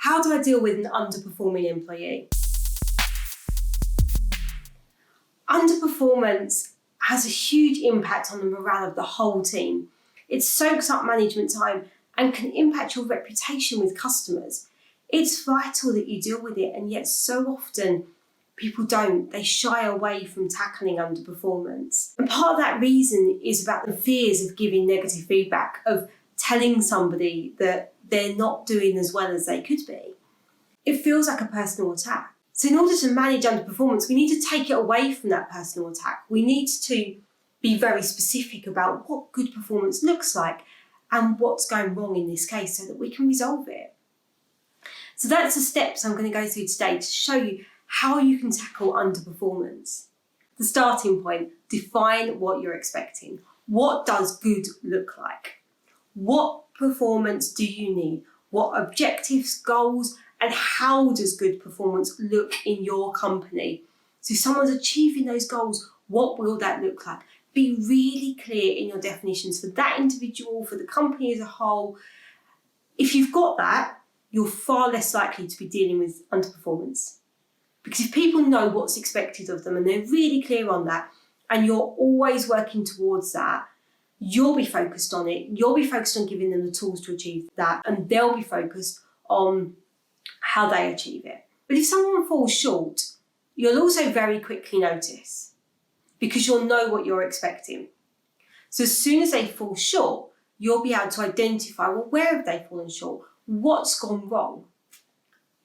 How do I deal with an underperforming employee? Underperformance has a huge impact on the morale of the whole team. It soaks up management time and can impact your reputation with customers. It's vital that you deal with it, and yet so often people don't. They shy away from tackling underperformance. And part of that reason is about the fears of giving negative feedback, of telling somebody that they're not doing as well as they could be. It feels like a personal attack. So in order to manage underperformance, we need to take it away from that personal attack. We need to be very specific about what good performance looks like and what's going wrong in this case so that we can resolve it. So that's the steps I'm going to go through today to show you how you can tackle underperformance. The starting point, define what you're expecting. What does good look like? What performance do you need? What objectives, goals, and how does good performance look in your company? So if someone's achieving those goals, what will that look like? Be really clear in your definitions for that individual, for the company as a whole. If you've got that, you're far less likely to be dealing with underperformance. Because if people know what's expected of them and they're really clear on that, and you're always working towards that, you'll be focused on it. You'll be focused on giving them the tools to achieve that, and they'll be focused on how they achieve it. But if someone falls short, you'll also very quickly notice, because you'll know what you're expecting. So as soon as they fall short, you'll be able to identify, well, where have they fallen short? What's gone wrong?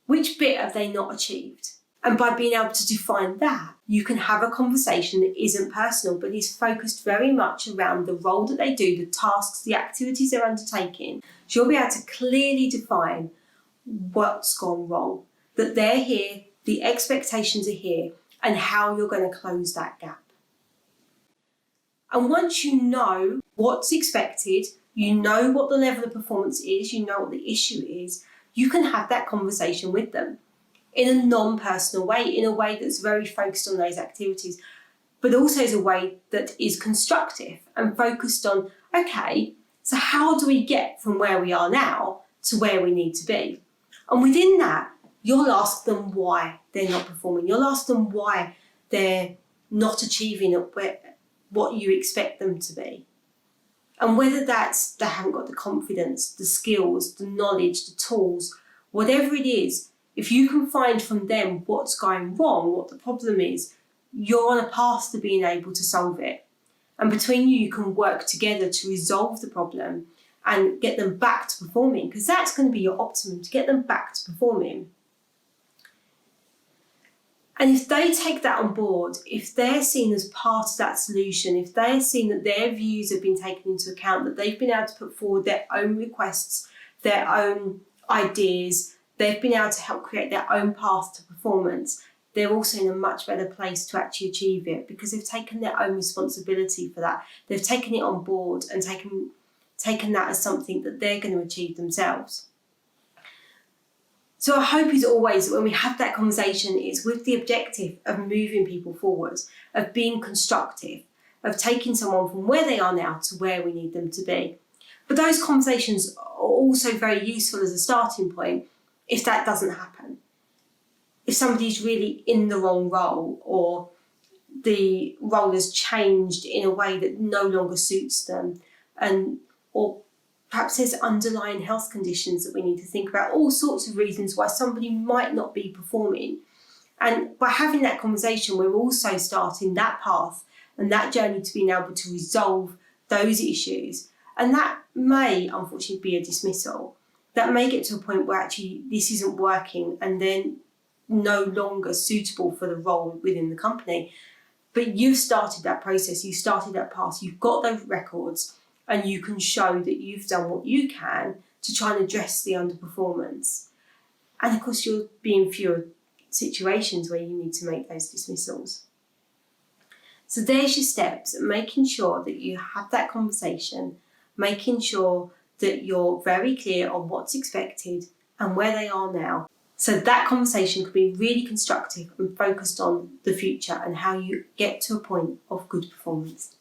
Which bit have they not achieved? And by being able to define that, you can have a conversation that isn't personal, but is focused very much around the role that they do, the tasks, the activities they're undertaking. So you'll be able to clearly define what's gone wrong, that they're here, the expectations are here, and how you're going to close that gap. And once you know what's expected, you know what the level of performance is, you know what the issue is, you can have that conversation with them in a non-personal way, in a way that's very focused on those activities, but also as a way that is constructive and focused on, okay, so how do we get from where we are now to where we need to be? And within that, you'll ask them why they're not performing. You'll ask them why they're not achieving what you expect them to be. And whether that's they haven't got the confidence, the skills, the knowledge, the tools, whatever it is, if you can find from them what's going wrong, what the problem is, you're on a path to being able to solve it. And between you can work together to resolve the problem and get them back to performing, because that's going to be your optimum, to get them back to performing. And if they take that on board, if they're seen as part of that solution, if they're seen that their views have been taken into account, that they've been able to put forward their own requests, their own ideas, they've been able to help create their own path to performance, they're also in a much better place to actually achieve it, because they've taken their own responsibility for that. They've taken it on board and taken that as something that they're going to achieve themselves. So our hope is always, when we have that conversation, is with the objective of moving people forward, of being constructive, of taking someone from where they are now to where we need them to be. But those conversations are also very useful as a starting point if that doesn't happen. If somebody's really in the wrong role, or the role has changed in a way that no longer suits them, or perhaps there's underlying health conditions that we need to think about, all sorts of reasons why somebody might not be performing. And by having that conversation, we're also starting that path and that journey to being able to resolve those issues. And that may, unfortunately, be a dismissal. That may get to a point where actually this isn't working and then no longer suitable for the role within the company. But you've started that process, you've started that path, you've got those records, and you can show that you've done what you can to try and address the underperformance. And of course, you'll be in fewer situations where you need to make those dismissals. So there's your steps, making sure that you have that conversation, making sure that you're very clear on what's expected and where they are now. So that conversation could be really constructive and focused on the future and how you get to a point of good performance.